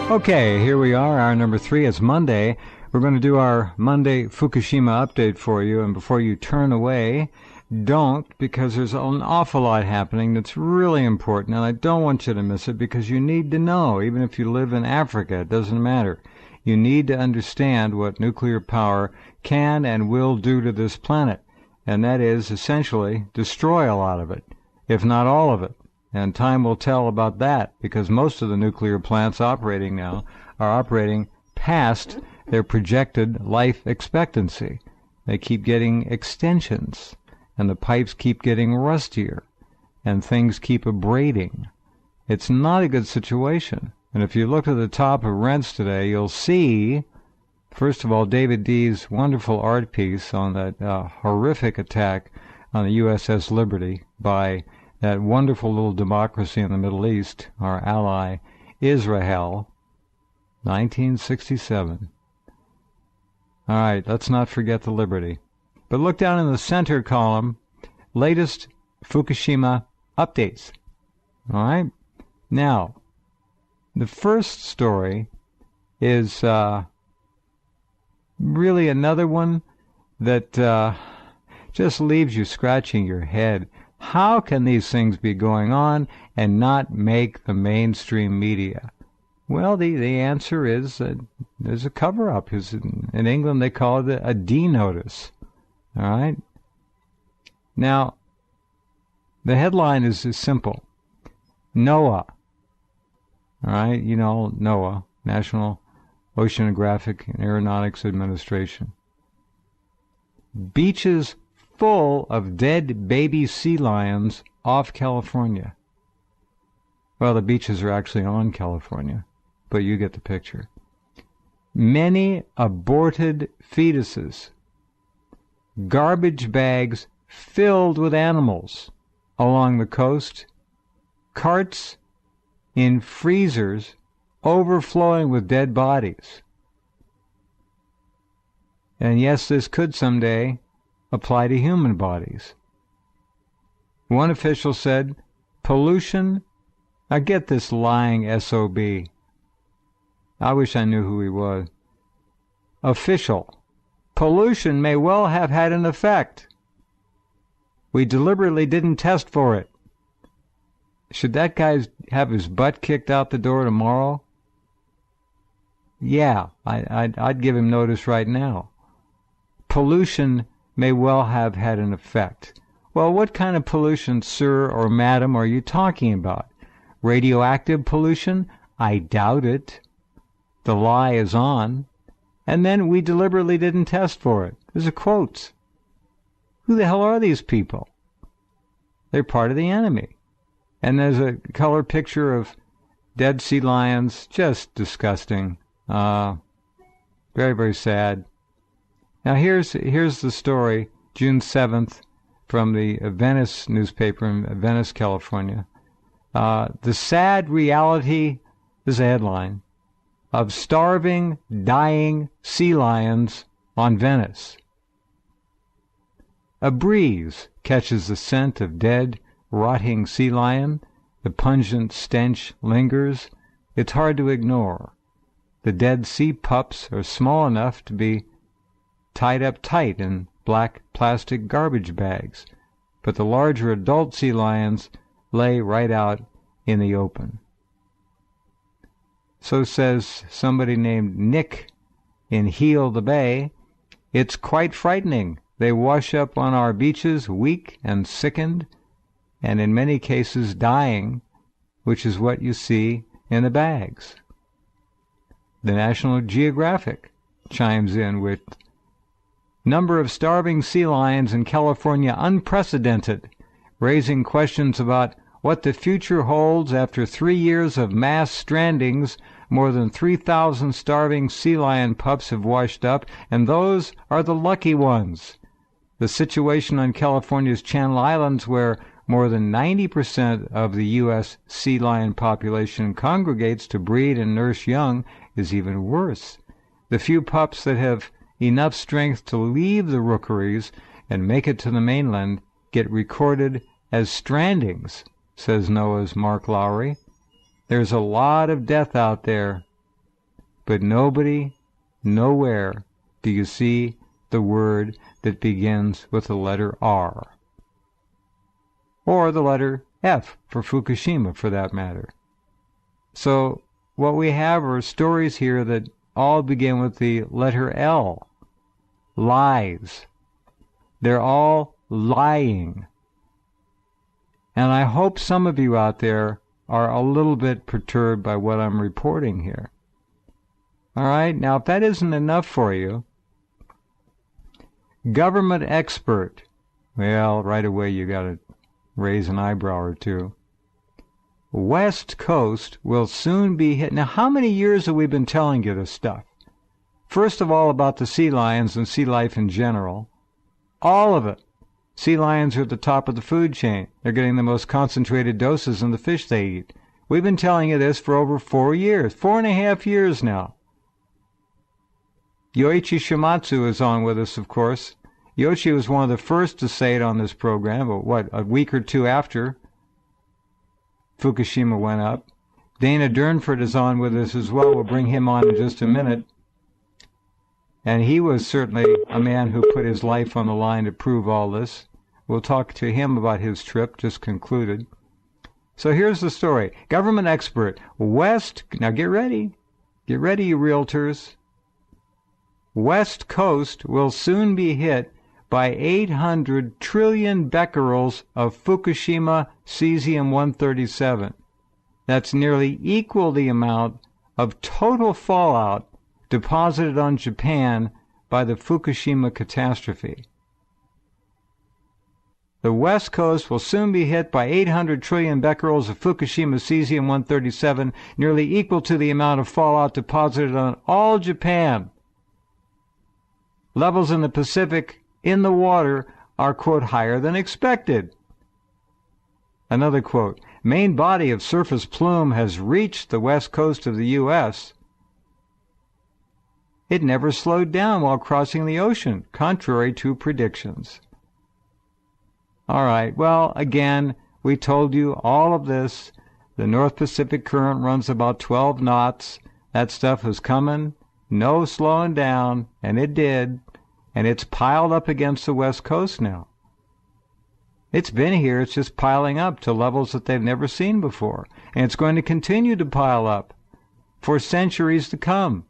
Okay, here we are, hour number 3. It's Monday. We're going to do our Monday Fukushima update for you, and before you turn away, don't, because there's an awful lot happening that's really important, and I don't want you to miss it because you need to know. Even if you live in Africa, it doesn't matter. You need to understand what nuclear power can and will do to this planet, and that is essentially destroy a lot of it, if not all of it. And time will tell about that, because most of the nuclear plants operating now are operating past their projected life expectancy. They keep getting extensions, and the pipes keep getting rustier, and things keep abrading. It's not a good situation. And if you look at the top of Rense today, you'll see, first of all, David D's wonderful art piece on that horrific attack on the USS Liberty by that wonderful little democracy in the Middle East, our ally, Israel, 1967. All right, let's not forget the Liberty. But look down in the center column, latest Fukushima updates. All right? Now, the first story is really another one that just leaves you scratching your head. How can these things be going on and not make the mainstream media? Well, the answer is there's a cover-up. In England, they call it a D-notice. All right? Now, the headline is simple. NOAA. All right? You know, NOAA, National Oceanographic and Aeronautics Administration. Beaches full of dead baby sea lions off California. Well, the beaches are actually on California, but you get the picture. Many aborted fetuses. Garbage bags filled with animals along the coast. Carts in freezers overflowing with dead bodies. And yes, this could someday apply to human bodies. One official said, pollution, now get this lying SOB. I wish I knew who he was. Official, pollution may well have had an effect. We deliberately didn't test for it. Should that guy have his butt kicked out the door tomorrow? Yeah, I'd give him notice right now. Pollution may well have had an effect. Well, what kind of pollution, sir or madam, are you talking about? Radioactive pollution? I doubt it. The lie is on. And then we deliberately didn't test for it. There's a quote. Who the hell are these people? They're part of the enemy. And there's a color picture of dead sea lions. Just disgusting. Very, very sad. Now here's the story, June 7th, from the Venice newspaper in Venice, California. The sad reality, this is a headline, of starving, dying sea lions on Venice. A breeze catches the scent of dead, rotting sea lion. The pungent stench lingers. It's hard to ignore. The dead sea pups are small enough to be tied up tight in black plastic garbage bags, but the larger adult sea lions lay right out in the open. So says somebody named Nick in Heel the Bay, it's quite frightening. They wash up on our beaches weak and sickened, and in many cases dying, which is what you see in the bags. The National Geographic chimes in with number of starving sea lions in California unprecedented, raising questions about what the future holds after 3 years of mass strandings. More than 3,000 starving sea lion pups have washed up, and those are the lucky ones. The situation on California's Channel Islands, where more than 90% of the U.S. sea lion population congregates to breed and nurse young, is even worse. The few pups that have enough strength to leave the rookeries and make it to the mainland get recorded as strandings, says NOAA's Mark Lowry. There's a lot of death out there, but nowhere do you see the word that begins with the letter R. Or the letter F for Fukushima, for that matter. So what we have are stories here that all begin with the letter L. Lies. They're all lying. And I hope some of you out there are a little bit perturbed by what I'm reporting here. All right? Now, if that isn't enough for you, government expert, well, right away you got to raise an eyebrow or two. West Coast will soon be hit. Now, how many years have we been telling you this stuff? First of all, about the sea lions and sea life in general. All of it. Sea lions are at the top of the food chain. They're getting the most concentrated doses in the fish they eat. We've been telling you this for over 4 years, 4.5 years now. Yoichi Shimatsu is on with us, of course. Yoichi was one of the first to say it on this program, but a week or two after Fukushima went up. Dana Durnford is on with us as well. We'll bring him on in just a minute. And he was certainly a man who put his life on the line to prove all this. We'll talk to him about his trip, just concluded. So here's the story. Government expert, now get ready. Get ready, you realtors. West Coast will soon be hit by 800 trillion becquerels of Fukushima Cesium-137. That's nearly equal the amount of total fallout deposited on Japan by the Fukushima catastrophe. The West Coast will soon be hit by 800 trillion becquerels of Fukushima Cesium-137, nearly equal to the amount of fallout deposited on all Japan. Levels in the Pacific in the water are, quote, higher than expected. Another quote, main body of surface plume has reached the west coast of the U.S. It never slowed down while crossing the ocean, contrary to predictions. All right, well, again, we told you all of this. The North Pacific current runs about 12 knots. That stuff is coming, no slowing down, and it did, and it's piled up against the West Coast now. It's been here, it's just piling up to levels that they've never seen before, and it's going to continue to pile up for centuries to come.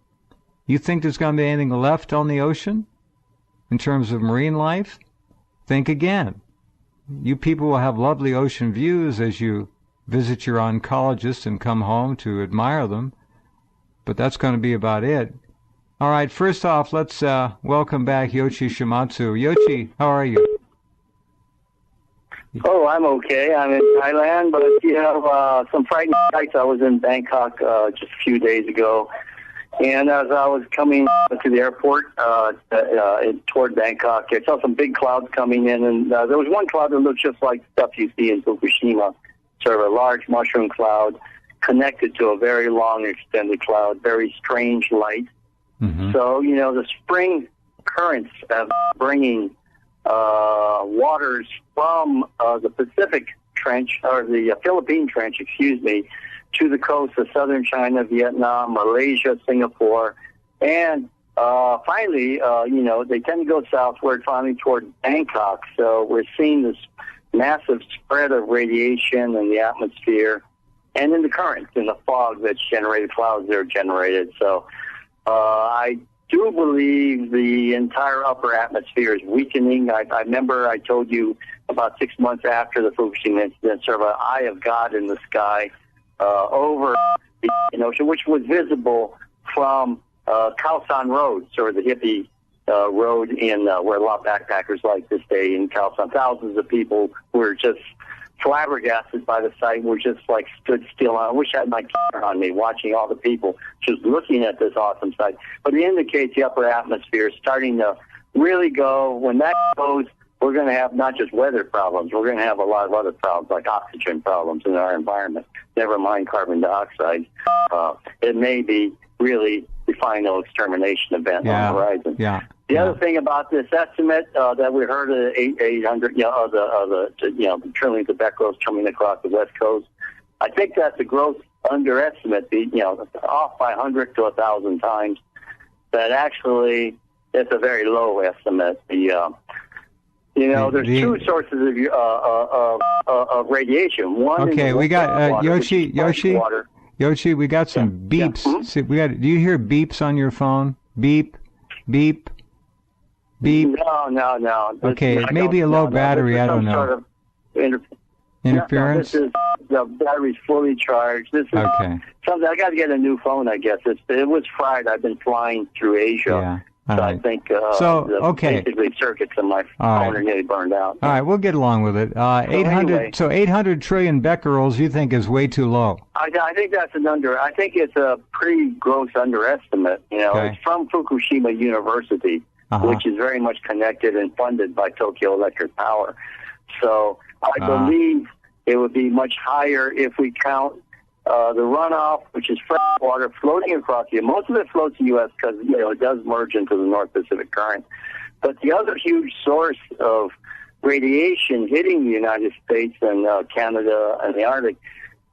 You think there's going to be anything left on the ocean in terms of marine life? Think again. You people will have lovely ocean views as you visit your oncologist and come home to admire them, but that's going to be about it. All right, first off, let's welcome back Yoichi Shimatsu. Yoichi, how are you? Oh, I'm okay. I'm in Thailand, but you know, some frightening sights. I was in Bangkok just a few days ago, and as I was coming to the airport toward Bangkok, I saw some big clouds coming in, and there was one cloud that looked just like stuff you see in Fukushima, sort of a large mushroom cloud connected to a very long extended cloud, very strange light. Mm-hmm. So, you know, the spring currents bringing waters from the Pacific Trench, or the Philippine Trench, to the coast of southern China, Vietnam, Malaysia, Singapore, and finally, you know, they tend to go southward, finally toward Bangkok. So we're seeing this massive spread of radiation in the atmosphere and in the currents, in the fog that's generated, clouds that are generated. So I do believe the entire upper atmosphere is weakening. I remember I told you about 6 months after the Fukushima incident, sort of an eye of God in the sky over the ocean, which was visible from Khaosan Road, sort of the hippie road in where a lot of backpackers like to stay in Khaosan. Thousands of people were just flabbergasted by the sight, were just like stood still. I wish I had my camera on me, watching all the people just looking at this awesome sight. But it indicates the upper atmosphere is starting to really go. When that goes, we're going to have not just weather problems, we're going to have a lot of other problems, like oxygen problems in our environment, never mind carbon dioxide. It may be really the final extermination event on the horizon. Yeah. The other thing about this estimate that we heard of 800, the trillions of becquerels coming across the West Coast, I think that's a gross underestimate, off by 100 to 1,000 times, that actually it's a very low estimate. There's two sources of radiation. One okay, we got water, Yoichi, we got some beeps. Yeah. Mm-hmm. See, do you hear beeps on your phone? Beep, beep, beep. No. Okay, it may be a low battery. I don't know. Sort of interference. No, this is the battery's fully charged. This is okay. Something. I got to get a new phone. I guess it was fried. I've been flying through Asia. Yeah. So right. I think okay. basically circuits in my phone are nearly burned out. All right, we'll get along with it. 800 trillion becquerels you think is way too low? I think that's I think it's a pretty gross underestimate. Okay. It's from Fukushima University, which is very much connected and funded by Tokyo Electric Power. So I believe it would be much higher if we count the runoff, which is fresh water floating across the U.S. Most of it floats the U.S. because it does merge into the North Pacific Current. But the other huge source of radiation hitting the United States and Canada and the Arctic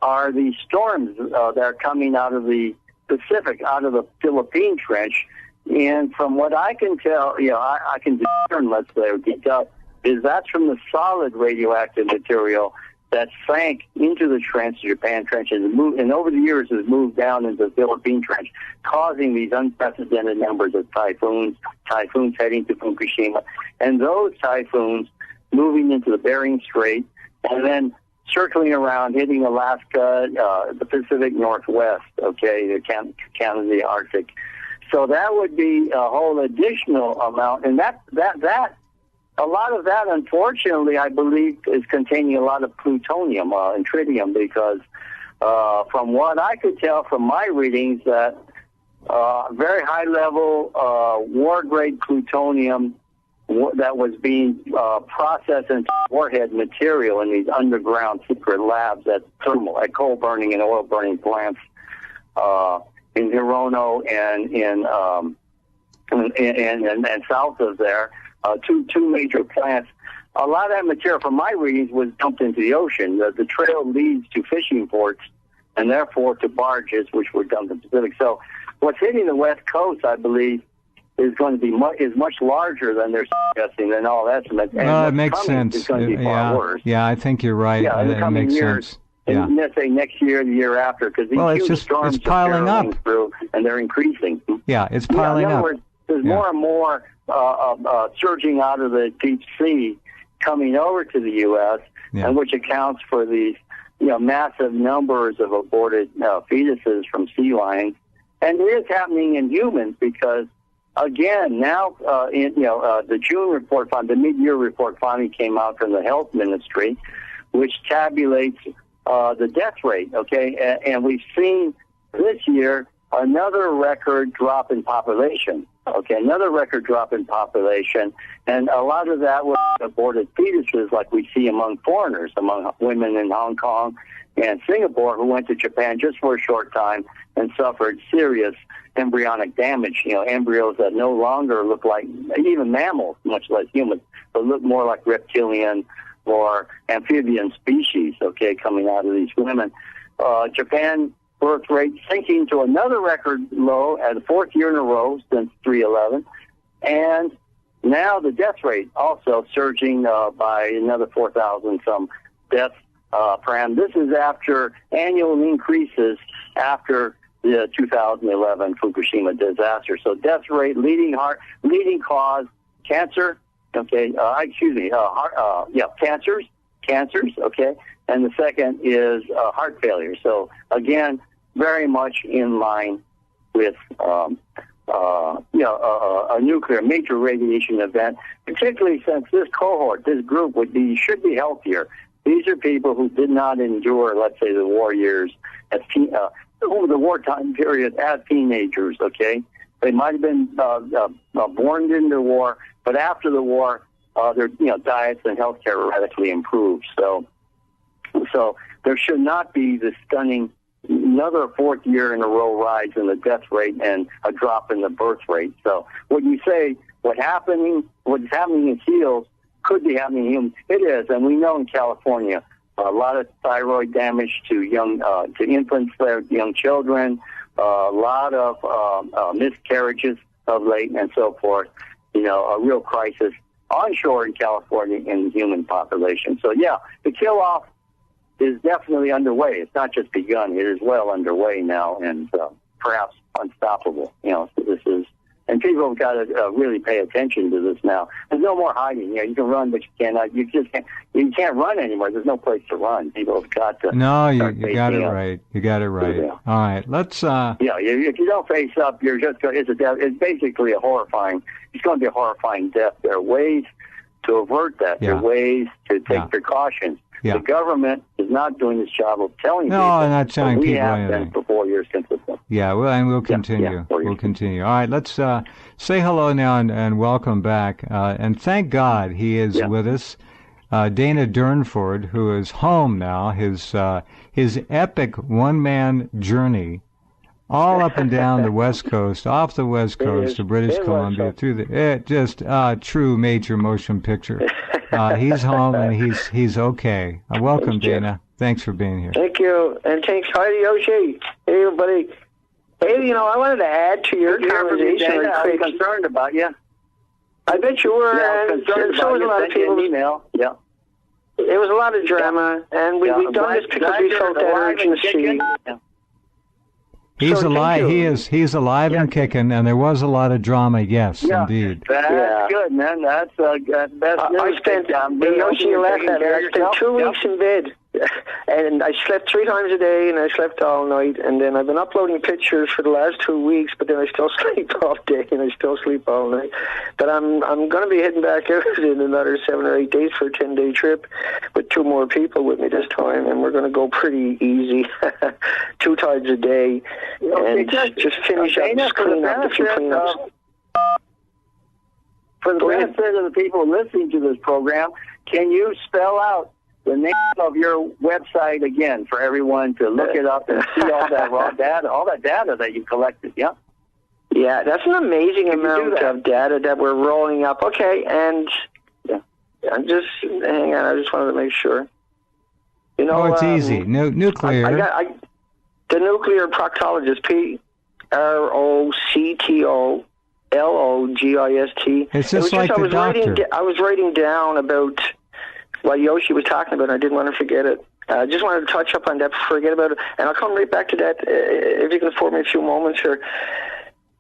are the storms that are coming out of the Pacific, out of the Philippine Trench. And from what I can tell, I can discern, let's say, or deduct, is that's from the solid radioactive material that sank into the trench, the Japan Trench, and over the years has moved down into the Philippine Trench, causing these unprecedented numbers of typhoons heading to Fukushima, and those typhoons moving into the Bering Strait, and then circling around, hitting Alaska, the Pacific Northwest, the Canada, the Arctic. So that would be a whole additional amount, and that a lot of that, unfortunately, I believe, is containing a lot of plutonium and tritium, because from what I could tell from my readings, that very high-level war-grade plutonium that was being processed into warhead material in these underground secret labs at coal-burning and oil-burning plants in Hirono and south of there. Two major plants. A lot of that material, from my readings, was dumped into the ocean. The trail leads to fishing ports, and therefore to barges, which were dumped in the Pacific. So, what's hitting the West Coast, I believe, is going to be much larger than they're suggesting in all estimates. Well, it makes sense. It's going to be far worse. Yeah, I think you're right. Yeah, in the coming years. Sense. Yeah. Let's say next year, the year after, because these huge storms it's piling are up through, and they're increasing. Yeah, it's piling in other up. Words, there's more and more surging out of the deep sea coming over to the U.S., and which accounts for these massive numbers of aborted fetuses from sea lions. And it is happening in humans because, again, now the June report, the mid-year report finally came out from the Health Ministry, which tabulates the death rate, and we've seen this year another record drop in population. Another record drop in population, and a lot of that was aborted fetuses like we see among foreigners, among women in Hong Kong and Singapore who went to Japan just for a short time and suffered serious embryonic damage, embryos that no longer look like even mammals, much less humans, but look more like reptilian or amphibian species, coming out of these women. Japan birth rate sinking to another record low at the fourth year in a row since 3/11, and now the death rate also surging by another 4,000 some deaths per annum. This is after annual increases after the 2011 Fukushima disaster. So death rate, leading cause, cancer. Cancers. And the second is heart failure. So again, very much in line with a nuclear major radiation event, particularly since this cohort, this group should be healthier. These are people who did not endure, let's say, the war years over the wartime period as teenagers. They might have been born into war, but after the war, their diets and healthcare were radically improved. So there should not be this stunning another fourth year in a row rise in the death rate and a drop in the birth rate. So when you say what's happening in seals could be happening in humans, it is, and we know in California a lot of thyroid damage to to infants, young children, a lot of miscarriages of late, and so forth. A real crisis onshore in California in the human population. So, yeah, the kill-off is definitely underway. It's not just begun. It is well underway now and perhaps unstoppable. So this is, and people have got to really pay attention to this now. There's no more hiding. You can run, but you cannot. You can't run anymore. There's no place to run. People have got to. No, you got it right. You got it right. Yeah. All right, let's. If you don't face up, you're just going. It's basically a horrifying. It's going to be a horrifying death. There are ways to avert that. Yeah. There are ways to take precautions. Yeah. The government is not doing its job of telling people. No, not telling people anything. We have anything. been for 4 years consistent. Yeah, and we'll continue. We'll continue. All right, let's say hello now and welcome back. And thank God he is with us. Dana Durnford, who is home now, his epic one-man journey all up and down the West Coast, off the West Coast to British Columbia, through just true major motion picture. He's home and he's okay. Welcome, Dana. Thanks for being here. Thank you, and thanks. Hi, Yoichi. Hey, everybody. Hey, I wanted to add to your conversation. I was concerned about you. I bet you were. And so was a lot of people. Email. Yeah. It was a lot of drama, and we've done this because we felt that urgency. He's alive. He's alive and kicking, and there was a lot of drama. Yes, indeed. That's good, man. That's best news. I spent. Yoichi, you laughed at it. I spent 2 weeks in bed. And I slept 3 times a day, and I slept all night. And then I've been uploading pictures for the last 2 weeks, but then I still sleep all day, and I still sleep all night. But I'm going to be heading back out in another 7 or 8 days for a 10-day trip with 2 more people with me this time, and we're going to go pretty easy, 2 times a day, and just finish up, just clean up a few cleanups. For the benefit of the people listening to this program, can you spell out the name of your website again for everyone to look it up and see all that raw data, all that data that you collected? Yeah. Yeah, that's an amazing amount of data that we're rolling up. Okay, and I'm just hang on. I just wanted to make sure. It's easy. Nuclear. I got the nuclear proctologist, PROCTOLOGIST. It's just like the doctor. I was writing down about what Yoichi was talking about, and I didn't want to forget it. I just wanted to touch up on that before I forget about it, and I'll come right back to that if you can afford me a few moments here.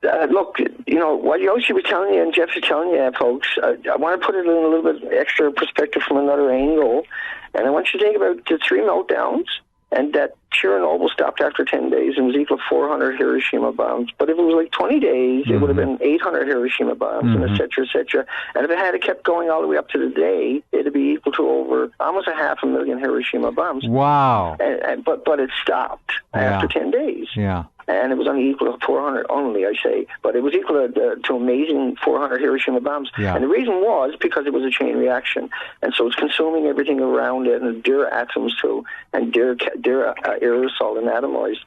Look, what Yoichi was telling you and Jeff is telling you, folks, I want to put it in a little bit extra perspective from another angle, and I want you to think about the 3 meltdowns, and that Chernobyl stopped after 10 days and was equal to 400 Hiroshima bombs. But if it was like 20 days, it would have been 800 Hiroshima bombs, and et cetera, et cetera. And if it had kept going all the way up to the day, it would be equal to over almost 500,000 Hiroshima bombs. Wow. But it stopped after 10 days. Yeah. And it was only equal to 400 only, I say. But it was equal to amazing 400 Hiroshima bombs. Yeah. And the reason was because it was a chain reaction. And so it's consuming everything around it, and their atoms too, and their aerosol and atomize.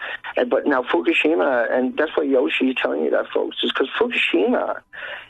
But now Fukushima, and that's why Yoichi is telling you that, folks, is because Fukushima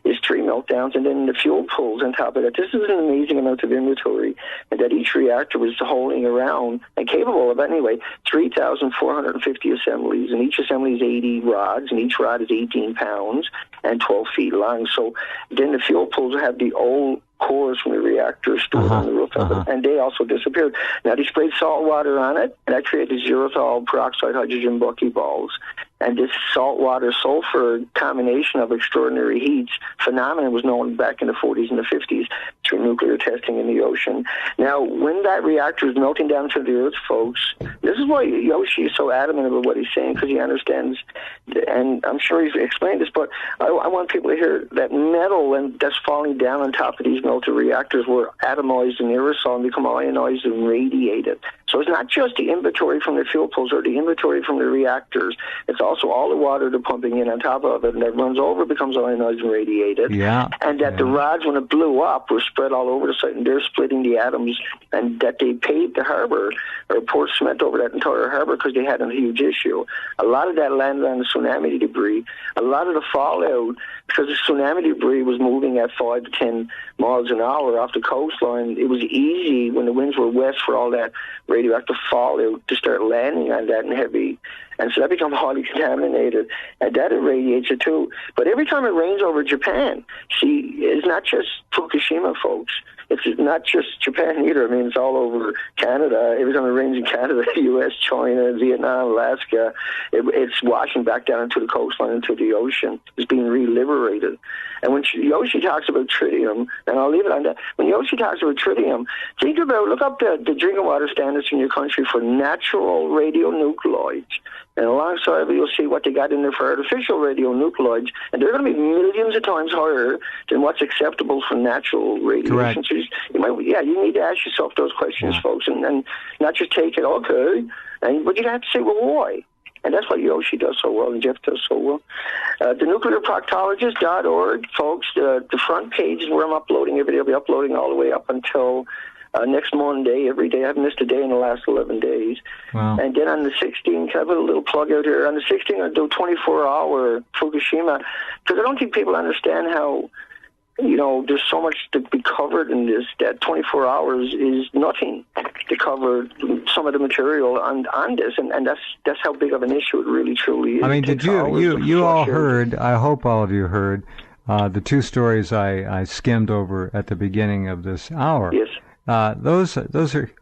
is 3 meltdowns, and then the fuel pools on top of that. This is an amazing amount of inventory, and that each reactor was holding around, and capable of, anyway, 3,450 assemblies, and each assembly is 80 rods, and each rod is 18 pounds and 12 feet long. So then the fuel pools have the old cores from the reactors stored on the roof of it, and they also disappeared. Now they sprayed salt water on it, and that created xylitol peroxide hydrogen buckyballs. And this saltwater sulfur combination of extraordinary heats phenomenon was known back in the 40s and the 50s through nuclear testing in the ocean. Now, when that reactor is melting down to the earth, folks, this is why Yoichi is so adamant about what he's saying, because he understands, and I'm sure he's explained this, but I want people to hear that metal that's falling down on top of these melted reactors were atomized in aerosol and become ionized and radiated. So it's not just the inventory from the fuel pools or the inventory from the reactors. It's also all the water they're pumping in on top of it, and that runs over, becomes ionized and radiated. Yeah. And that the rods, when it blew up, were spread all over the site, and they're splitting the atoms, and that they paved the harbor or poured cement over that entire harbor because they had a huge issue. A lot of that landed on the tsunami debris. A lot of the fallout, because the tsunami debris was moving at 5 to 10 miles an hour off the coastline, it was easy when the winds were west for all that radioactive fallout to start landing on that and heavy. And so that becomes highly contaminated, and that irradiates it too. But every time it rains over Japan, see, it's not just Fukushima, folks. It's not just Japan either. I mean, it's all over Canada. Every time it rains in Canada, the U.S., China, Vietnam, Alaska, it's washing back down into the coastline, into the ocean. It's being re-liberated. And when Yoichi talks about tritium, and I'll leave it on that, when Yoichi talks about tritium, look up the drinking water standards in your country for natural radionuclides. And alongside it, you'll see what they got in there for artificial radionuclides, and they're going to be millions of times higher than what's acceptable for natural radiation. So you need to ask yourself those questions, folks, and not just take it, okay, but you have to say, well, why? And that's what Yoichi does so well, and Jeff does so well. TheNuclearProctologist.org, folks, the front page is where I'm uploading every day. I'll be uploading all the way up until next Monday, every day. I haven't missed a day in the last 11 days. Wow. And then on the 16th, I put a little plug out here. On the 16th, I'll do 24-hour Fukushima, because I don't think people understand how, there's so much to be covered in this, that 24 hours is nothing to cover some of the material on this, and that's how big of an issue it really, truly is. I mean, did you all heard, I hope all of you heard, the two stories I skimmed over at the beginning of this hour? Yes. Those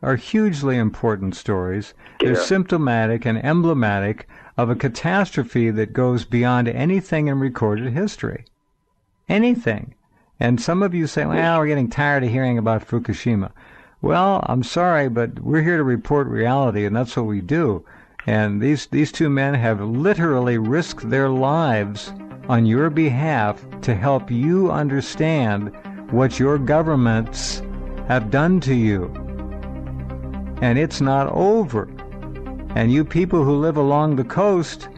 are hugely important stories. They're symptomatic and emblematic of a catastrophe that goes beyond anything in recorded history. Anything. And some of you say, well, we're getting tired of hearing about Fukushima. Well, I'm sorry, but we're here to report reality, and that's what we do. And these two men have literally risked their lives on your behalf to help you understand what your governments have done to you. And it's not over. And you people who live along the coast,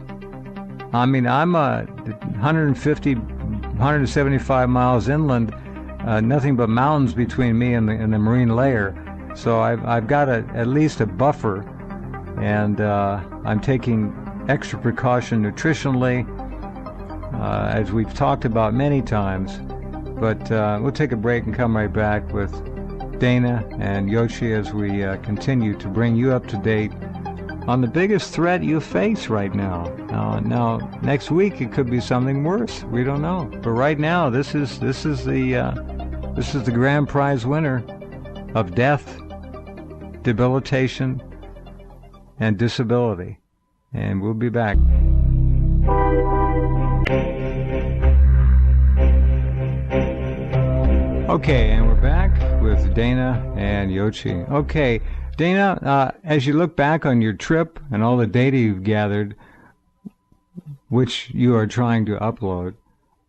I mean, I'm 175 miles inland, nothing but mountains between me and the marine layer. So I've got at least a buffer, and I'm taking extra precaution nutritionally, as we've talked about many times. But we'll take a break and come right back with Dana and Yoichi as we continue to bring you up to date on the biggest threat you face right now. Now, next week it could be something worse. We don't know. But right now, this is the grand prize winner of death, debilitation, and disability. And we'll be back. Okay, and we're back with Dana and Yoichi. Okay, Dana, as you look back on your trip and all the data you've gathered, which you are trying to upload,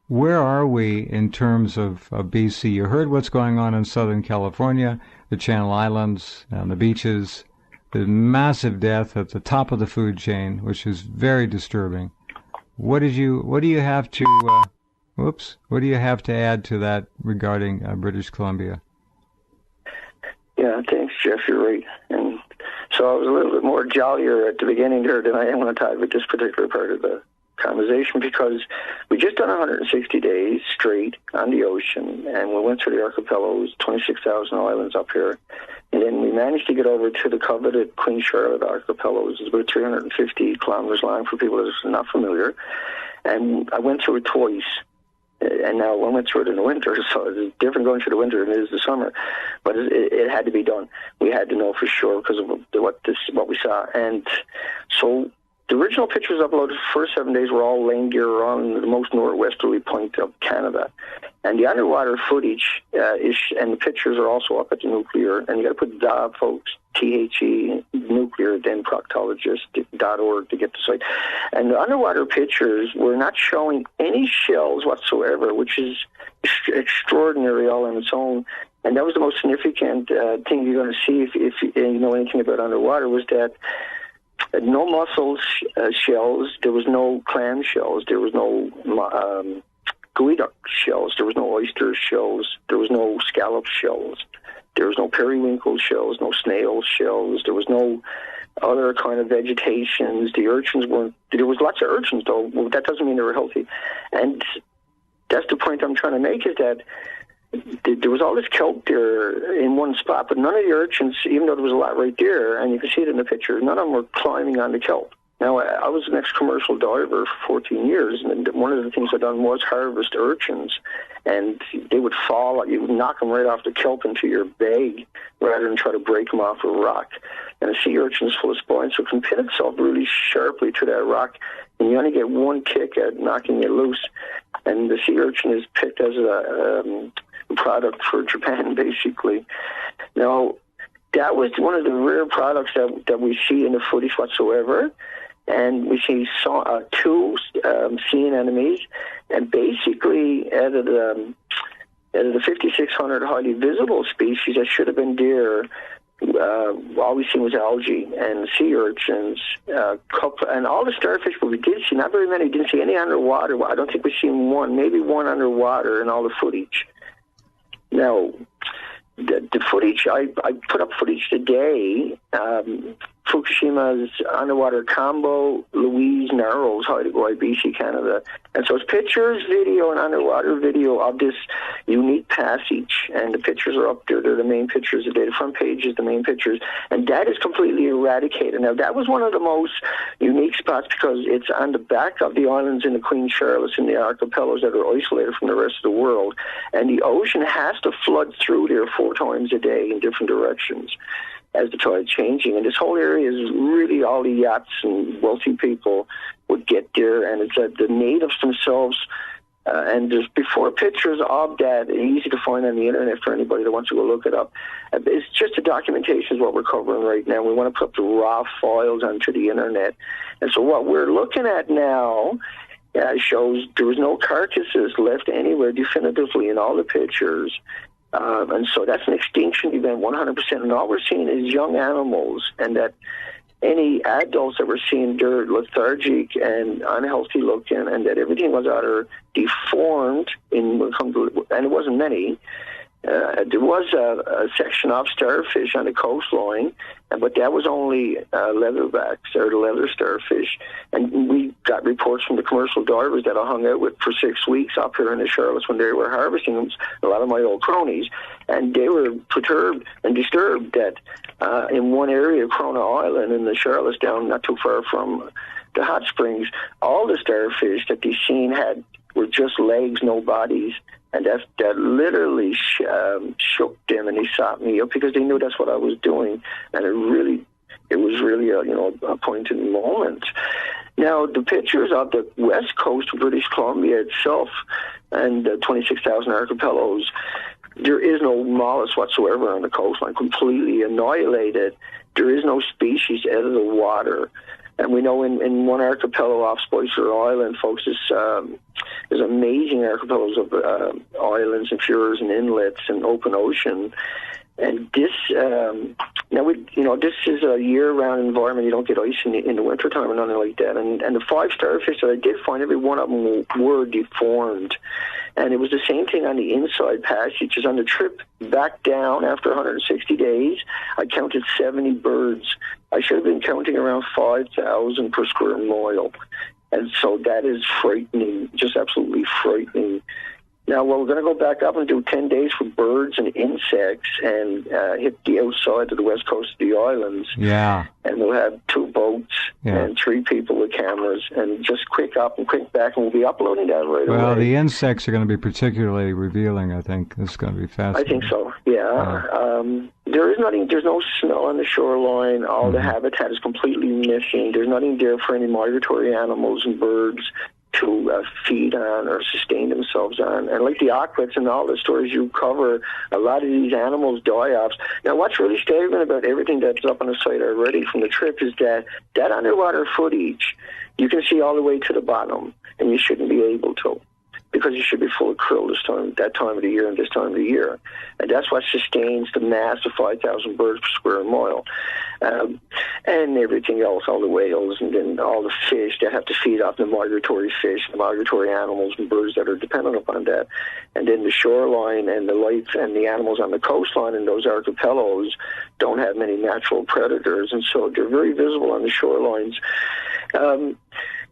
where are we in terms of BC? You heard what's going on in Southern California, the Channel Islands, and the beaches, the massive death at the top of the food chain, which is very disturbing. What do you have to add to that regarding British Columbia? Yeah, thanks, Jeff. You're right. And so I was a little bit more jollier at the beginning there than I am when I talk about this particular part of the conversation, because we just done 160 days straight on the ocean, and we went through the archipelagos, 26,000 islands up here, and then we managed to get over to the coveted Queen Charlotte archipelagos. It's about 350 kilometers long for people that are not familiar, and I went through it twice. And now I went through it in the winter, so it's different going through the winter than it is the summer. But it had to be done. We had to know for sure because of what we saw. And so the original pictures uploaded the first 7 days were all laying gear on the most northwesterly point of Canada. And the underwater footage and the pictures are also up at the nuclear. And you got to put DA, folks, THE, nuclear, then proctologist.org to get the site. And the underwater pictures were not showing any shells whatsoever, which is extraordinary all on its own. And that was the most significant thing you're going to see if you know anything about underwater, was that no mussel shells, there was no clam shells, there was no squid shells. There was no oyster shells. There was no scallop shells. There was no periwinkle shells, no snail shells. There was no other kind of vegetations. The urchins weren't. There was lots of urchins, though. Well, that doesn't mean they were healthy. And that's the point I'm trying to make, is that there was all this kelp there in one spot, but none of the urchins, even though there was a lot right there, and you can see it in the picture, none of them were climbing on the kelp. Now, I was an ex-commercial diver for 14 years, and one of the things I'd done was harvest urchins, and they would fall, you would knock them right off the kelp into your bag rather than try to break them off a rock. And a sea urchin is full of spines, so it can pin itself really sharply to that rock, and you only get one kick at knocking it loose. And the sea urchin is picked as a product for Japan, basically. Now, that was one of the rare products that we see in the footage whatsoever. And we see two sea anemones, and basically out of the 5,600 highly visible species that should have been there, all we seen was algae and sea urchins, and all the starfish, but we did see, not very many, we didn't see any underwater. I don't think we've seen one, maybe one underwater in all the footage. Now, the footage, I put up footage today, Fukushima's underwater combo, Louise Narrows, Hawaii, BC, Canada. And so it's pictures, video, and underwater video of this unique passage. And the pictures are up there. They're the main pictures today. The front page is the main pictures. And that is completely eradicated. Now, that was one of the most unique spots because it's on the back of the islands in the Queen Charlotte's in the archipelagos that are isolated from the rest of the world. And the ocean has to flood through there 4 times a day in different directions as the tide's changing. And this whole area is really all the yachts and wealthy people would get there, and it's the natives themselves, and there's before pictures of that, easy to find on the internet for anybody that wants to go look it up. It's just the documentation is what we're covering right now. We want to put the raw files onto the internet. And so what we're looking at now shows there was no carcasses left anywhere definitively in all the pictures. And so that's an extinction event, 100%. And all we're seeing is young animals, and that any adults that we're seeing, they're lethargic and unhealthy looking, and that everything was either deformed, and it wasn't many. There was a section of starfish on the coastline, but that was only leatherbacks, or the leather starfish. And we got reports from the commercial divers that I hung out with for 6 weeks up here in the Charlottes when they were harvesting them, a lot of my old cronies, and they were perturbed and disturbed that in one area, Corona Island in the Charlottes, down not too far from the hot springs, all the starfish that they seen were just legs, no bodies. And that literally shook them, and they sought me up because they knew that's what I was doing. And it was really a poignant moment. Now, the pictures of the west coast of British Columbia itself and the 26,000 archipelagos, there is no mollusk whatsoever on the coastline, completely annihilated. There is no species out of the water. And we know in one archipelago off Spicer Island, folks, there's amazing archipelagos of islands and fjords and inlets and open ocean. And this, this is a year-round environment. You don't get ice in the wintertime or nothing like that. And the 5 starfish that I did find, every one of them were deformed. And it was the same thing on the inside passages. On the trip back down after 160 days, I counted 70 birds. I should have been counting around 5,000 per square mile. And so that is frightening, just absolutely frightening. Now, we're going to go back up and do 10 days for birds and insects and hit the outside of the west coast of the islands. Yeah. And we'll have 2 boats and 3 people with cameras, and just quick up and quick back, and we'll be uploading that right away. Well, the insects are going to be particularly revealing, I think. This is going to be fascinating. I think so, yeah. There is nothing, there's no smell on the shoreline. All the habitat is completely missing. There's nothing there for any migratory animals and birds to feed on or sustain themselves on. And like the aquats and all the stories you cover, a lot of these animals die off. Now, what's really staggering about everything that's up on the site already from the trip is that underwater footage, you can see all the way to the bottom, and you shouldn't be able to. because you should be full of krill that time of the year and this time of the year. And that's what sustains the mass of 5,000 birds per square mile. And everything else, all the whales and then all the fish that have to feed off the migratory fish, the migratory animals and birds that are dependent upon that. And then the shoreline and the life and the animals on the coastline in those archipelagos don't have many natural predators, and so they're very visible on the shorelines.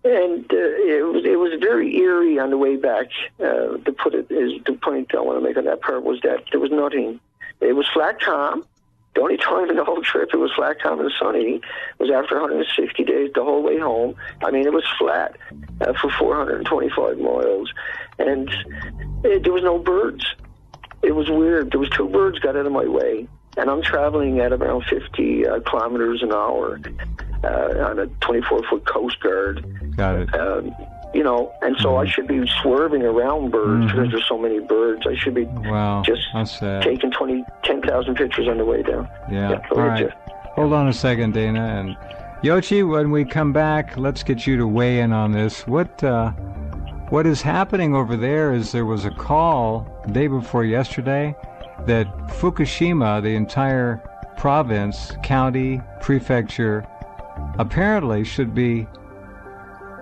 And it was very eerie on the way back. To put it, is the point I want to make on that part was that there was nothing. It was flat calm. The only time in the whole trip it was flat calm and sunny was after 160 days the whole way home. I mean, it was flat for 425 miles, and there was no birds. It was weird. There was 2 birds got out of my way, and I'm traveling at around 50 kilometers an hour on a 24-foot Coast Guard. Got it. You know, and so I should be swerving around birds because there's so many birds. I should be just taking 10,000 pictures on the way down. Yeah. All right. Hold on a second, Dana. And Yoichi, when we come back, let's get you to weigh in on this. What is happening over there is there was a call day before yesterday that Fukushima, the entire province, county, prefecture, apparently should be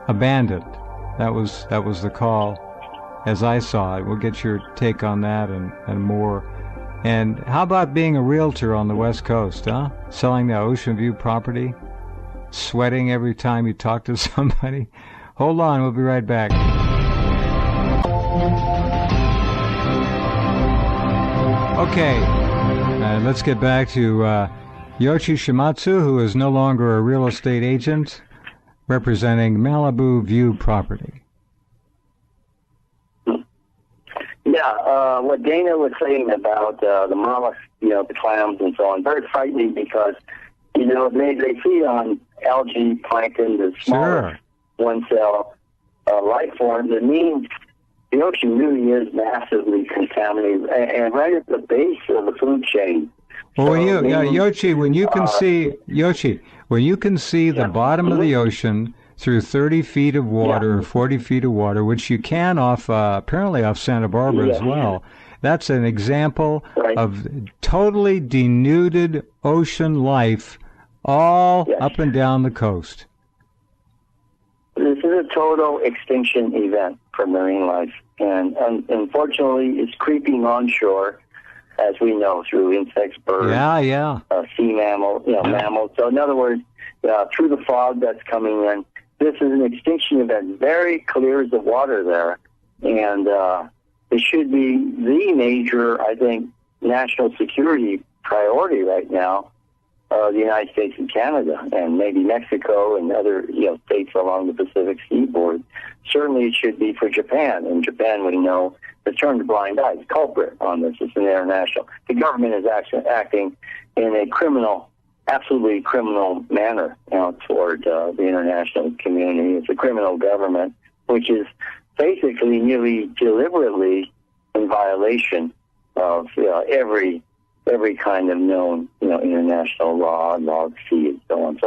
abandoned. That was the call as I saw it. We'll get your take on that and more. And how about being a realtor on the West Coast, huh? Selling the Ocean View property? Sweating every time you talk to somebody? Hold on, we'll be right back. Okay, let's get back to Yoichi Shimatsu, who is no longer a real estate agent, representing Malibu View property. Yeah, what Dana was saying about the mollusks, the clams and so on, very frightening because, they feed on algae, plankton, the smallest one-cell life forms. It means the ocean really is massively contaminated and right at the base of the food chain. Well, Yoichi, when you can see the bottom of the ocean through 30 feet of water or 40 feet of water, which you can apparently off Santa Barbara as well, that's an example of totally denuded ocean life all up and down the coast. This is a total extinction event for marine life, and unfortunately it's creeping onshore, as we know, through insects, birds, sea mammals. So in other words, through the fog that's coming in, this is an extinction event, very clear as the water there, and it should be the major, I think, national security priority right now, the United States and Canada, and maybe Mexico and other states along the Pacific seaboard. Certainly it should be for Japan. In Japan, we know, has turned a blind eye. It's culprit on this. It's an international. The government is actually acting in a absolutely criminal manner toward the international community. It's a criminal government, which is basically nearly deliberately in violation of every kind of known international law of sea and so on.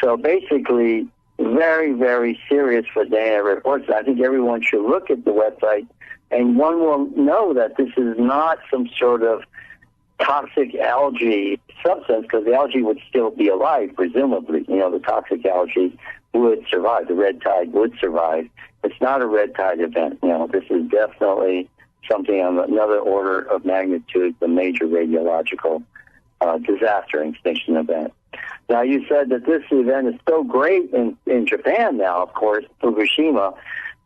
So basically, very, very serious for Dana reports. I think everyone should look at the website, and one will know that this is not some sort of toxic algae substance, because the algae would still be alive, presumably. The toxic algae would survive. The red tide would survive. It's not a red tide event. This is definitely something on another order of magnitude, the major radiological disaster and extinction event. Now, you said that this event is so great in Japan now, of course, Fukushima,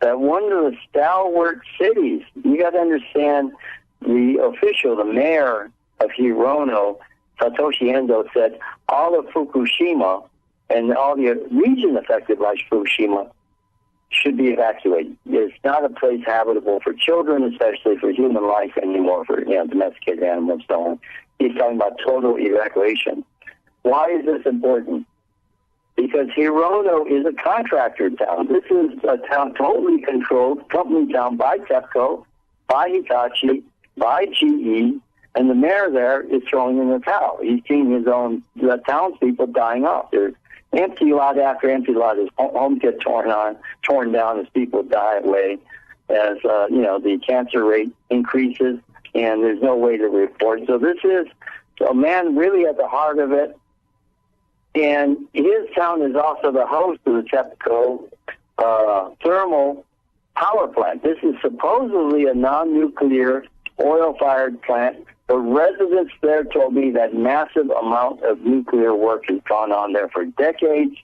that one of the stalwart cities, you got to understand, the mayor of Hirono, Satoshi Endo, said all of Fukushima and all the region affected by Fukushima should be evacuated. It's not a place habitable for children, especially for human life anymore, for domesticated animals and so on. He's talking about total evacuation. Why is this important? Because Hirono is a contractor town. This is a town totally controlled, company town by TEPCO, by Hitachi, by GE, and the mayor there is throwing in the towel. He's seen his own townspeople dying off. There's empty lot after empty lot. His homes get torn down as people die away. as the cancer rate increases, and there's no way to report. So this is a man really at the heart of it. And his town is also the host of the TEPCO thermal power plant. This is supposedly a non-nuclear oil-fired plant. The residents there told me that massive amount of nuclear work has gone on there for decades.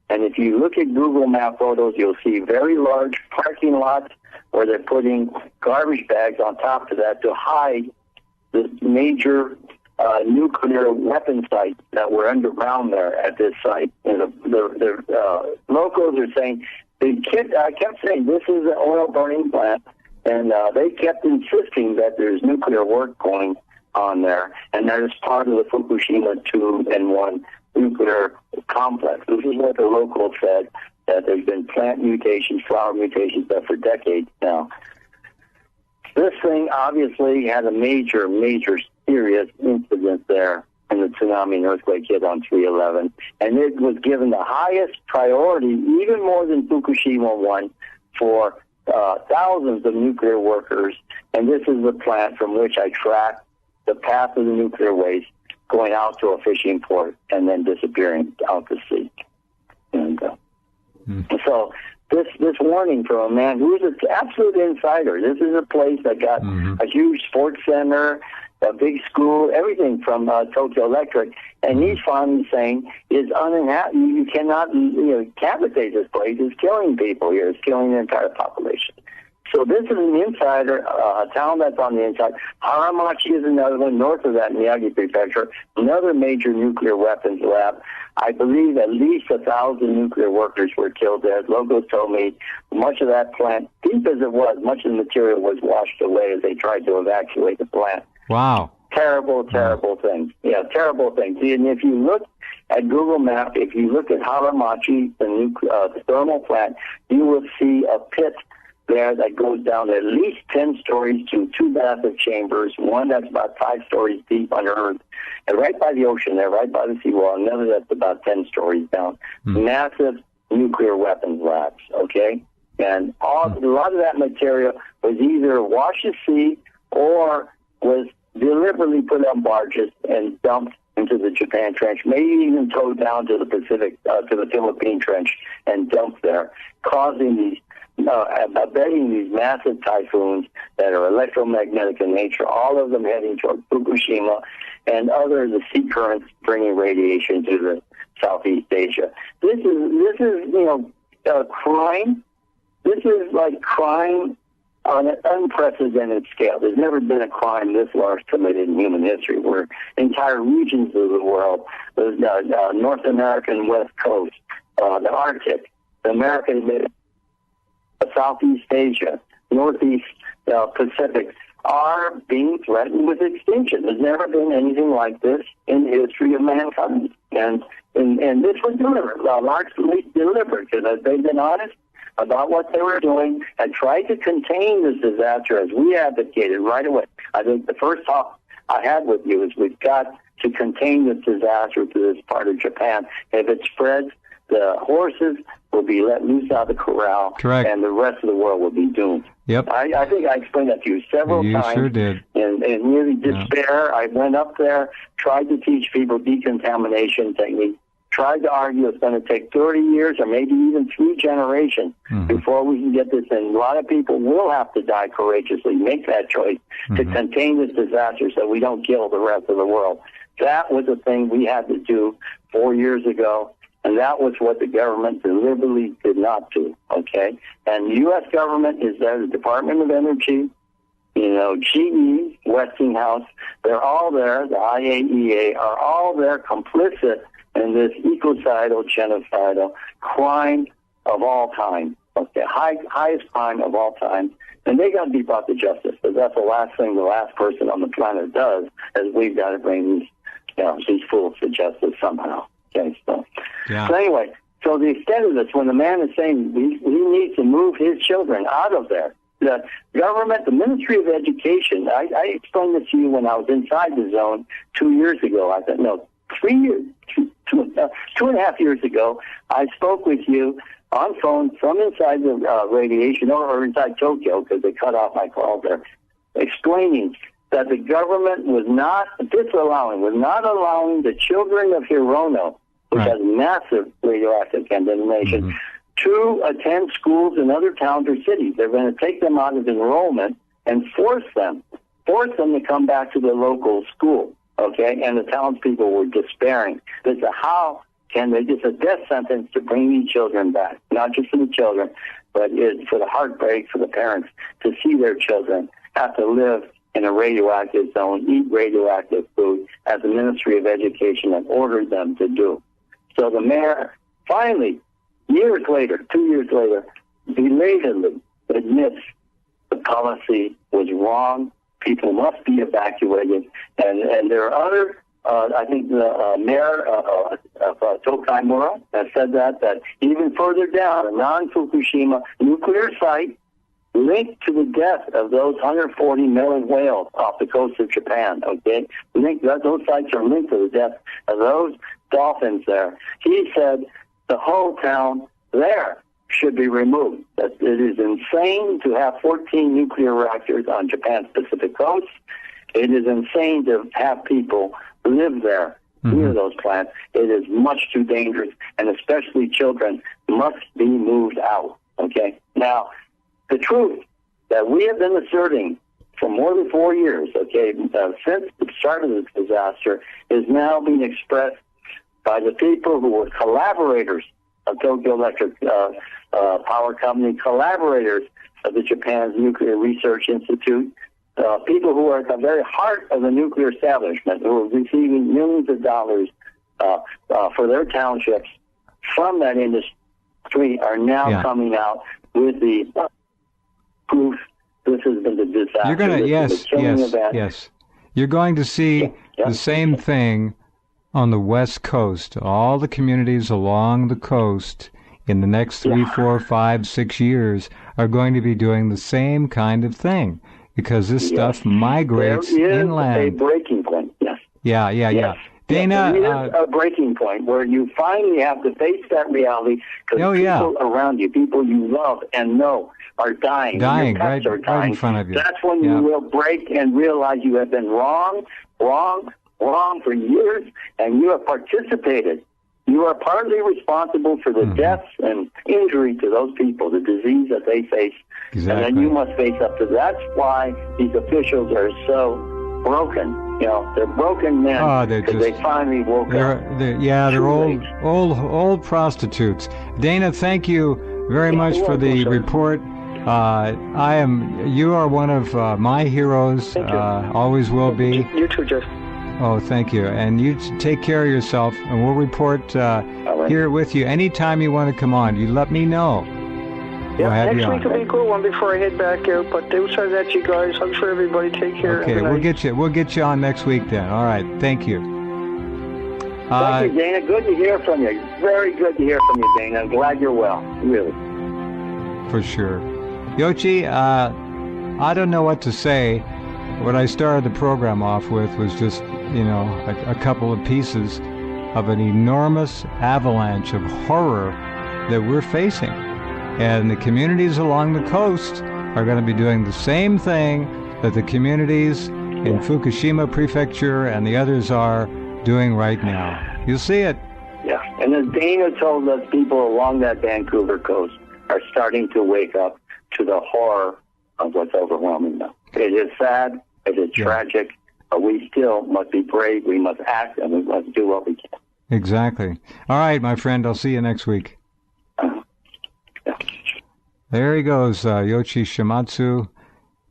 And if you look at Google Map photos, you'll see very large parking lots where they're putting garbage bags on top of that to hide the major nuclear weapon sites that were underground there at this site. And the locals are saying, I kept saying this is an oil burning plant, and they kept insisting that there's nuclear work going on there, and that is part of the Fukushima 2 and 1 nuclear complex. This is what the locals said, that there's been plant mutations, flower mutations there for decades now. This thing obviously had a major serious incident there in the tsunami and earthquake hit on 3/11, and it was given the highest priority, even more than Fukushima 1, for thousands of nuclear workers. And this is the plant from which I tracked the path of the nuclear waste going out to a fishing port and then disappearing out to sea. And so this warning from a man who is an absolute insider. This is a place that got a huge sports center, a big school, everything from Tokyo Electric, and he's finally saying it's uninhabited. You cannot, cavitate this place. It's killing people here. It's killing the entire population. So this is an insider, a town that's on the inside. Haramachi is another one, north of that, Miyagi Prefecture, another major nuclear weapons lab. I believe at least 1,000 nuclear workers were killed there. Locals told me much of that plant, deep as it was, much of the material was washed away as they tried to evacuate the plant. Wow. Terrible things. Yeah, terrible things. And if you look at Google Maps, if you look at Haramachi, the thermal plant, you will see a pit there that goes down at least 10 stories to 2 massive chambers, one that's about 5 stories deep under earth, and right by the ocean there, right by the seawall, another that's about 10 stories down. Massive nuclear weapons labs, okay? And a lot of that material was either washed to sea or was deliberately put on barges and dumped into the Japan Trench, maybe even towed down to the Pacific, to the Philippine Trench and dumped there, causing these abetting these massive typhoons that are electromagnetic in nature, all of them heading toward Fukushima and the sea currents bringing radiation to the Southeast Asia. This is crime. This is like crime on an unprecedented scale. There's never been a crime this large committed in human history, where entire regions of the world, the North American West Coast, the Arctic, the American Mid, Southeast Asia, Northeast Pacific, are being threatened with extinction. There's never been anything like this in the history of mankind. And this was deliberate, largely deliberate, because they've been honest about what they were doing and tried to contain this disaster as we advocated right away. I think the first talk I had with you is we've got to contain this disaster to this part of Japan. If it spreads, the horses will be let loose out of the corral. Correct. And the rest of the world will be doomed. Yep. I think I explained that to you several times. You sure did. And really despair. I went up there, tried to teach people decontamination techniques, tried to argue it's going to take 30 years or maybe even 3 generations before we can get this in. A lot of people will have to die courageously, make that choice to contain this disaster so we don't kill the rest of the world. That was the thing we had to do 4 years ago. And that was what the government deliberately did not do, okay? And the U.S. government is there, the Department of Energy, GE, Westinghouse, they're all there, the IAEA are all there complicit in this ecocidal, genocidal crime of all time, okay? Highest crime of all time. And they got to be brought to justice, because that's the last thing the last person on the planet does, is we've got to bring these fools to justice somehow. Okay, so anyway, so the extent of this, when the man is saying he needs to move his children out of there, the government, the Ministry of Education, I explained this to you when I was inside the zone 2 years ago. I said, no, two and a half years ago, I spoke with you on phone from inside the radiation or inside Tokyo, because they cut off my call there, explaining that the government was not allowing the children of Hirono, which has massive radioactive contamination, to attend schools in other towns or cities. They're going to take them out of enrollment and force them to come back to the local school, okay? And the townspeople were despairing. They said, how can they just a death sentence to bring these children back? Not just for the children, but it's for the heartbreak for the parents to see their children have to live in a radioactive zone, eat radioactive food, as the Ministry of Education had ordered them to do. So the mayor finally, 2 years later, belatedly admits the policy was wrong. People must be evacuated. And there are other, I think the mayor of Tokaimura has said that even further down, a non-Fukushima nuclear site linked to the death of those 140 million whales off the coast of Japan, okay? Those sites are linked to the death of those dolphins there. He said the whole town there should be removed. That it is insane to have 14 nuclear reactors on Japan's Pacific coast. It is insane to have people live there near those plants. It is much too dangerous, and especially children must be moved out, okay? Now, the truth that we have been asserting for more than 4 years, okay, since the start of this disaster, is now being expressed by the people who were collaborators of Tokyo Electric Power Company, collaborators of the Japan's Nuclear Research Institute, people who are at the very heart of the nuclear establishment, who are receiving millions of dollars for their townships from that industry, are now coming out with the proof this has been a disaster. You're going to, yes. You're going to see the same thing on the West Coast. All the communities along the coast in the next 3, 4, 5, 6 years are going to be doing the same kind of thing, because this stuff migrates inland. There is a breaking point, yes. Yeah. Dana, there is a breaking point where you finally have to face that reality, because people around you, people you love and know, are dying. Your pets are dying. Right in front of you. That's when you will break and realize you have been wrong for years, and you have participated. You are partly responsible for the deaths and injury to those people, the disease that they face. Exactly. And then you must face up to that. That's why these officials are so broken. You know, they're broken men because they finally woke up. They're old prostitutes. Dana, thank you very much for the report. You are one of my heroes. Always will be. You too, Jeff. Oh, thank you. And you take care of yourself, and we'll report here with you. Anytime you want to come on, you let me know. Yeah, next week will be a good one before I head back out. But outside that, you guys, hugs for everybody. Take care. Okay, we'll get you on next week then. All right, thank you. Thank you, Dana. Good to hear from you. Very good to hear from you, Dana. I'm glad you're well. Really. For sure. Yoichi, I don't know what to say. What I started the program off with was just, a couple of pieces of an enormous avalanche of horror that we're facing. And the communities along the coast are going to be doing the same thing that the communities in Fukushima Prefecture and the others are doing right now. You'll see it. Yeah, and as Dana told us, people along that Vancouver coast are starting to wake up to the horror of what's overwhelming them. It is sad, it is tragic, but we still must be brave, we must act, and we must do what we can. Exactly. All right, my friend, I'll see you next week. There he goes, Yoichi Shimatsu,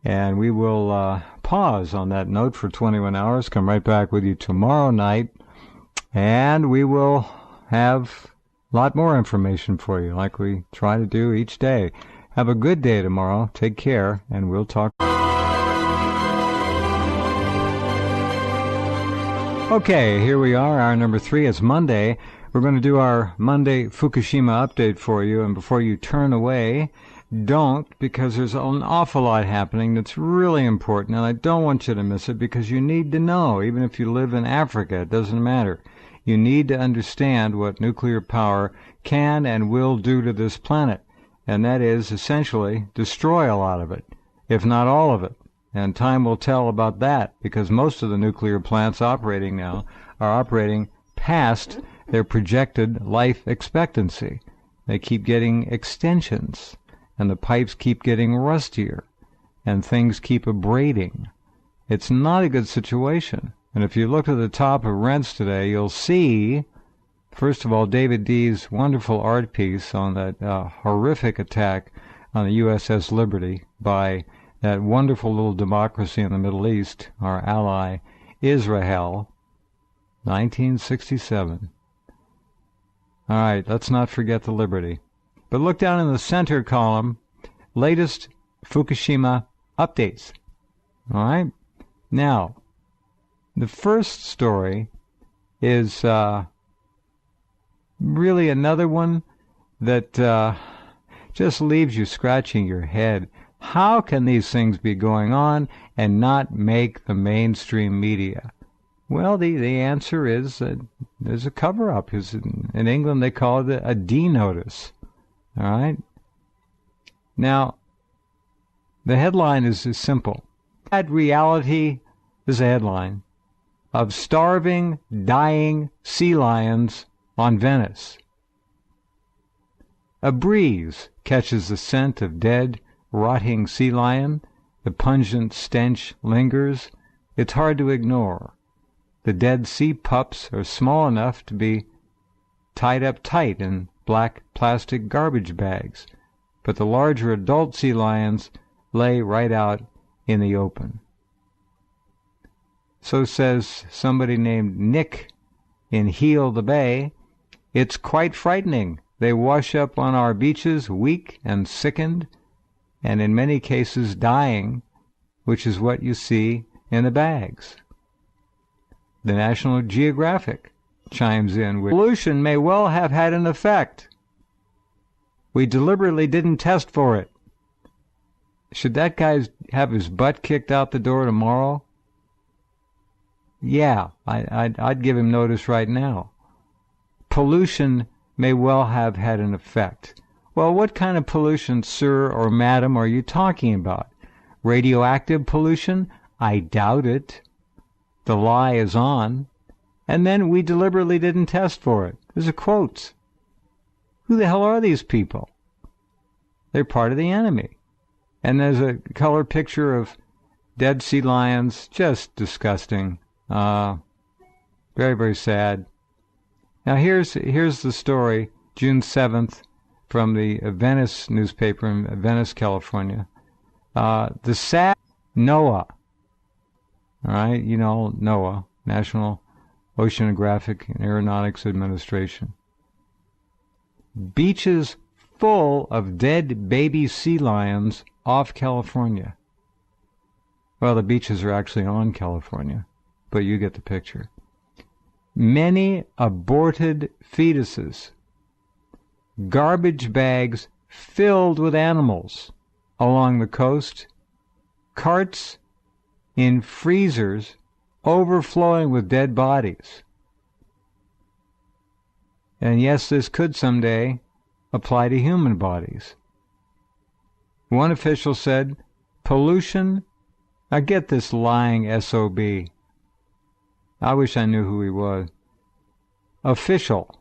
and we will pause on that note for 21 hours, come right back with you tomorrow night, and we will have a lot more information for you, like we try to do each day. Have a good day tomorrow. Take care, and we'll talk. Okay, here we are, hour number 3. It's Monday. We're going to do our Monday Fukushima update for you, and before you turn away, don't, because there's an awful lot happening that's really important, and I don't want you to miss it, because you need to know. Even if you live in Africa, it doesn't matter. You need to understand what nuclear power can and will do to this planet, and that is essentially destroy a lot of it, if not all of it. And time will tell about that, because most of the nuclear plants operating now are operating past their projected life expectancy. They keep getting extensions, and the pipes keep getting rustier, and things keep abrading. It's not a good situation. And if you look at the top of Rense today, you'll see, first of all, David D's wonderful art piece on that horrific attack on the USS Liberty by that wonderful little democracy in the Middle East, our ally, Israel, 1967. All right, let's not forget the Liberty. But look down in the center column, latest Fukushima updates. All right? Now, the first story is really another one that just leaves you scratching your head. How can these things be going on and not make the mainstream media? Well, the answer is there's a cover-up. In England, they call it a D-notice. All right? Now, the headline is simple. Bad reality is a headline of starving, dying sea lions on Venice. A breeze catches the scent of dead, rotting sea lion. The pungent stench lingers. It's hard to ignore. The dead sea pups are small enough to be tied up tight in black plastic garbage bags, but the larger adult sea lions lay right out in the open. So says somebody named Nick in Heel the Bay, it's quite frightening. They wash up on our beaches weak and sickened, and in many cases dying, which is what you see in the bags. The National Geographic chimes in with, pollution may well have had an effect. We deliberately didn't test for it. Should that guy have his butt kicked out the door tomorrow? Yeah, I'd give him notice right now. Pollution may well have had an effect. Well, what kind of pollution, sir or madam, are you talking about? Radioactive pollution? I doubt it. The lie is on. And then we deliberately didn't test for it. These are quotes. Who the hell are these people? They're part of the enemy. And there's a color picture of dead sea lions. Just disgusting. Very, very sad. Now here's the story, June 7th, from the Venice newspaper in Venice, California. The sad NOAA. All right, you know NOAA, National Oceanographic and Aeronautics Administration. Beaches full of dead baby sea lions off California. Well, the beaches are actually on California, but you get the picture. Many aborted fetuses. Garbage bags filled with animals along the coast. Carts in freezers overflowing with dead bodies. And yes, this could someday apply to human bodies. One official said, pollution, now get this lying SOB. I wish I knew who he was. Official.